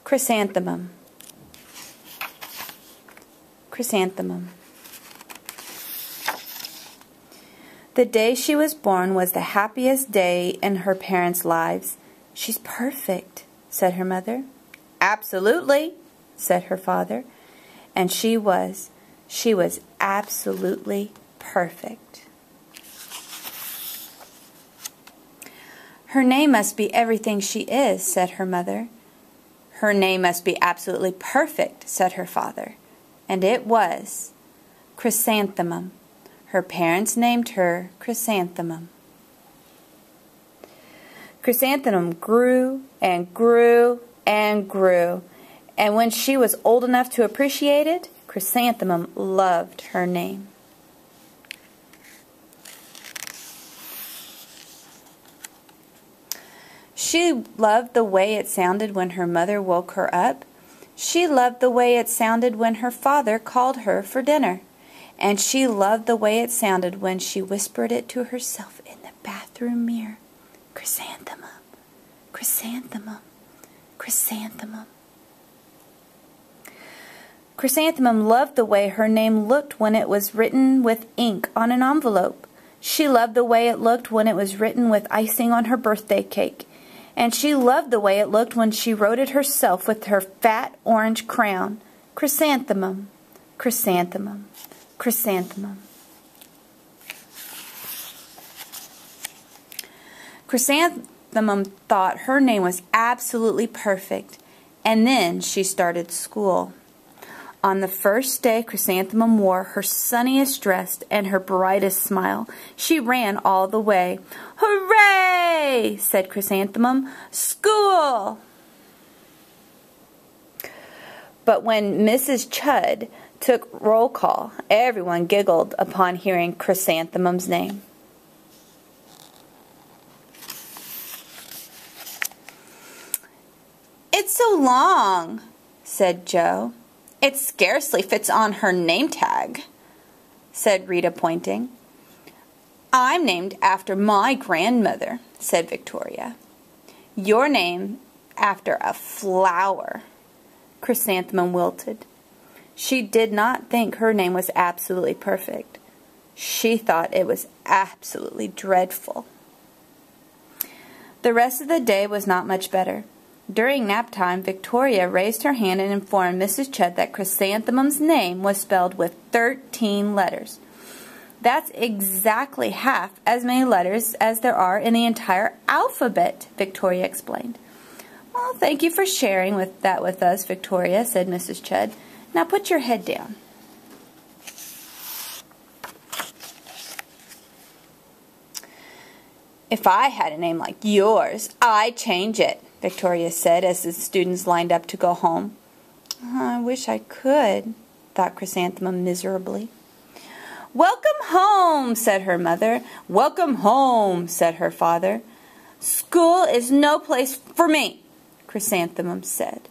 Chrysanthemum. Chrysanthemum. The day she was born was the happiest day in her parents' lives. "She's perfect," said her mother. "Absolutely," said her father. And she was absolutely perfect. "Her name must be everything she is," said her mother. "Her name must be absolutely perfect," said her father. And it was Chrysanthemum. Her parents named her Chrysanthemum. Chrysanthemum grew and grew and grew, and when she was old enough to appreciate it, Chrysanthemum loved her name. She loved the way it sounded when her mother woke her up. She loved the way it sounded when her father called her for dinner. And she loved the way it sounded when she whispered it to herself in the bathroom mirror. Chrysanthemum, chrysanthemum, chrysanthemum. Chrysanthemum loved the way her name looked when it was written with ink on an envelope. She loved the way it looked when it was written with icing on her birthday cake. And she loved the way it looked when she wrote it herself with her fat orange crayon. Chrysanthemum, chrysanthemum, chrysanthemum. Chrysanthemum thought her name was absolutely perfect, and then she started school. On the first day, Chrysanthemum wore her sunniest dress and her brightest smile. She ran all the way. "Hooray!" said Chrysanthemum. "School!" But when Mrs. Chud took roll call, everyone giggled upon hearing Chrysanthemum's name. "It's so long," said Joe. "It scarcely fits on her name tag," said Rita, pointing. "I'm named after my grandmother," said Victoria. "You're named after a flower," Chrysanthemum wilted. She did not think her name was absolutely perfect. She thought it was absolutely dreadful. The rest of the day was not much better. During nap time, Victoria raised her hand and informed Mrs. Chud that Chrysanthemum's name was spelled with 13 letters. "That's exactly half as many letters as there are in the entire alphabet," Victoria explained. "Well, thank you for sharing that with us, Victoria," said Mrs. Chud. "Now put your head down." "If I had a name like yours, I'd change it," Victoria said as the students lined up to go home. "I wish I could," thought Chrysanthemum miserably. "Welcome home," said her mother. "Welcome home," said her father. "School is no place for me," Chrysanthemum said.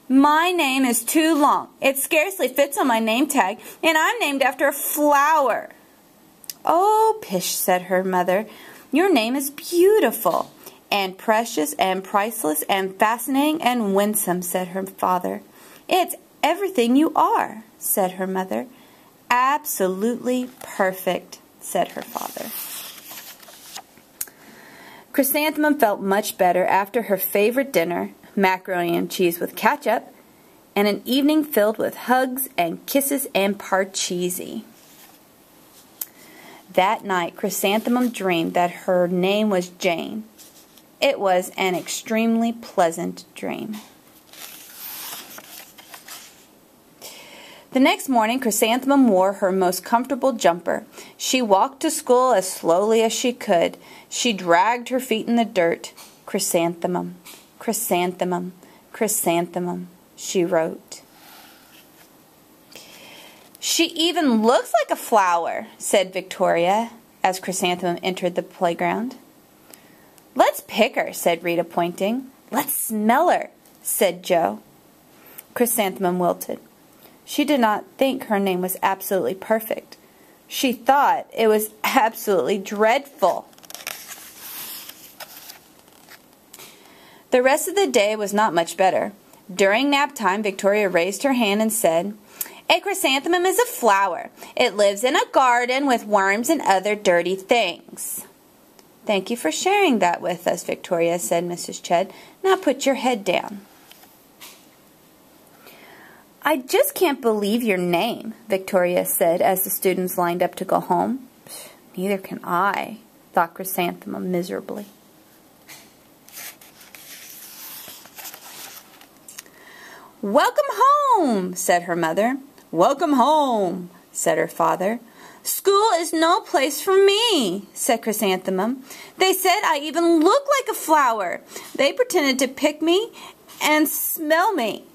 "My name is too long. It scarcely fits on my name tag, and I'm named after a flower." "Oh, pish," said her mother. "Your name is beautiful, and precious, and priceless, and fascinating, and winsome," said her father. "It's everything you are," said her mother. "Absolutely perfect," said her father. Chrysanthemum felt much better after her favorite dinner, macaroni and cheese with ketchup, and an evening filled with hugs and kisses and parcheesi. That night, Chrysanthemum dreamed that her name was Jane. It was an extremely pleasant dream. The next morning, Chrysanthemum wore her most comfortable jumper. She walked to school as slowly as she could. She dragged her feet in the dirt. "Chrysanthemum, chrysanthemum, chrysanthemum," she wrote. "She even looks like a flower," said Victoria as Chrysanthemum entered the playground. "Let's pick her," said Rita, pointing. "Let's smell her," said Joe. Chrysanthemum wilted. She did not think her name was absolutely perfect. She thought it was absolutely dreadful. The rest of the day was not much better. During nap time, Victoria raised her hand and said, "A chrysanthemum is a flower. It lives in a garden with worms and other dirty things." "Thank you for sharing that with us, Victoria," said Mrs. Chedd. "Now put your head down." "I just can't believe your name," Victoria said as the students lined up to go home. "Neither can I," thought Chrysanthemum miserably. "Welcome home," said her mother. "Welcome home," said her father. "School is no place for me," said Chrysanthemum. "They said I even look like a flower. They pretended to pick me and smell me."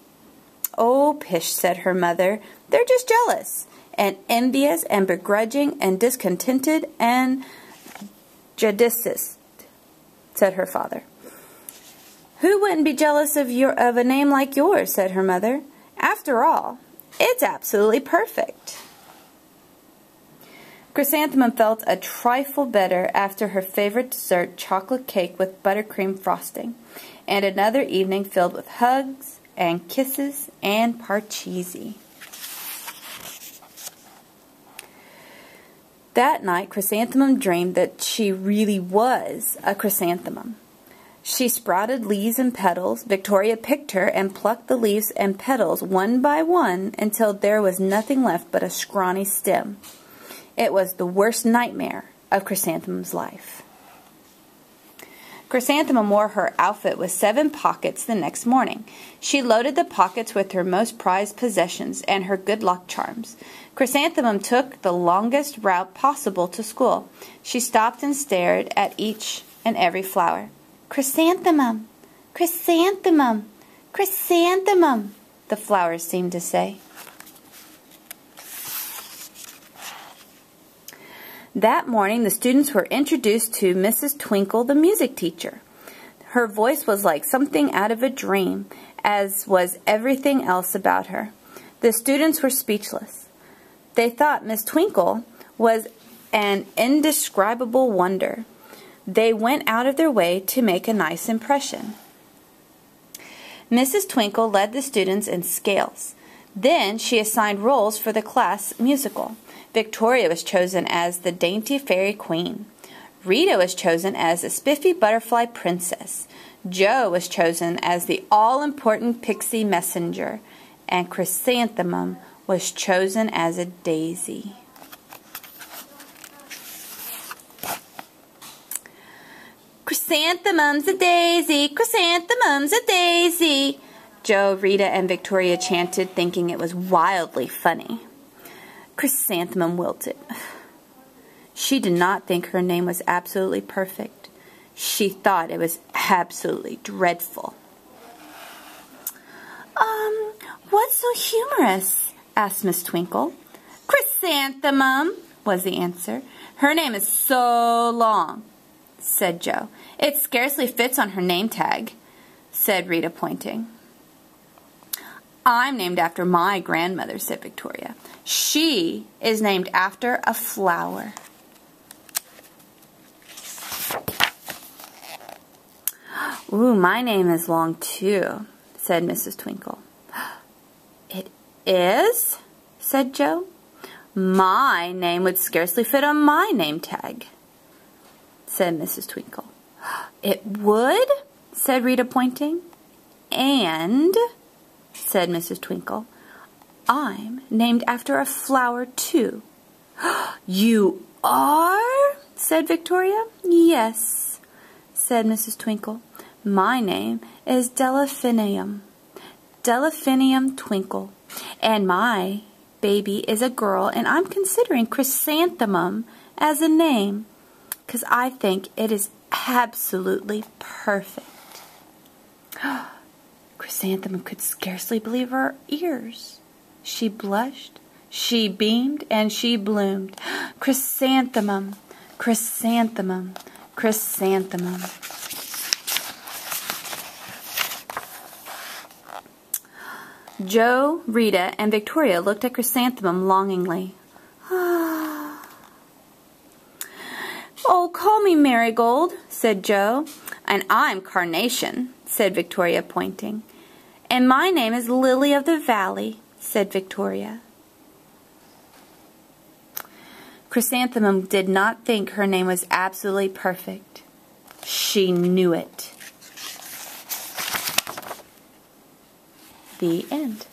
"Oh, pish," said her mother. "They're just jealous and envious and begrudging and discontented and judicious," said her father. "Who wouldn't be jealous of a name like yours?" said her mother. "After all, it's absolutely perfect." Chrysanthemum felt a trifle better after her favorite dessert, chocolate cake with buttercream frosting, and another evening filled with hugs and kisses and parcheesi. That night, Chrysanthemum dreamed that she really was a chrysanthemum. She sprouted leaves and petals. Victoria picked her and plucked the leaves and petals one by one until there was nothing left but a scrawny stem. It was the worst nightmare of Chrysanthemum's life. Chrysanthemum wore her outfit with 7 pockets the next morning. She loaded the pockets with her most prized possessions and her good luck charms. Chrysanthemum took the longest route possible to school. She stopped and stared at each and every flower. "Chrysanthemum, chrysanthemum, chrysanthemum," the flowers seemed to say. That morning, the students were introduced to Mrs. Twinkle, the music teacher. Her voice was like something out of a dream, as was everything else about her. The students were speechless. They thought Miss Twinkle was an indescribable wonder. They went out of their way to make a nice impression. Mrs. Twinkle led the students in scales. Then she assigned roles for the class musical. Victoria was chosen as the dainty fairy queen. Rita was chosen as the spiffy butterfly princess. Jo was chosen as the all-important pixie messenger. And Chrysanthemum was chosen as a daisy. "Chrysanthemum's a daisy, chrysanthemum's a daisy," Jo, Rita, and Victoria chanted, thinking it was wildly funny. Chrysanthemum wilted. She did not think her name was absolutely perfect. She thought it was absolutely dreadful. What's so humorous?" asked Miss Twinkle. "Chrysanthemum," was the answer. "Her name is so long," said Jo. "It scarcely fits on her name tag," said Rita, pointing. "I'm named after my grandmother," said Victoria. "She is named after a flower." "Ooh, my name is long too," said Mrs. Twinkle. "It is?" said Jo. "My name would scarcely fit on my name tag," said Mrs. Twinkle. "It would?" said Rita, pointing. "And," said Mrs. Twinkle, "I'm named after a flower too." "You are?" said Victoria. "Yes," said Mrs. Twinkle. "My name is Delphinium Twinkle, and my baby is a girl, and I'm considering Chrysanthemum as a name because I think it is absolutely perfect." Chrysanthemum could scarcely believe her ears. She blushed, she beamed, and she bloomed. Chrysanthemum, chrysanthemum, chrysanthemum. Jo, Rita, and Victoria looked at Chrysanthemum longingly. "Oh, call me Marigold," said Jo. "And I'm Carnation," said Victoria, pointing. "And my name is Lily of the Valley," said Victoria. Chrysanthemum did not think her name was absolutely perfect. She knew it. The end.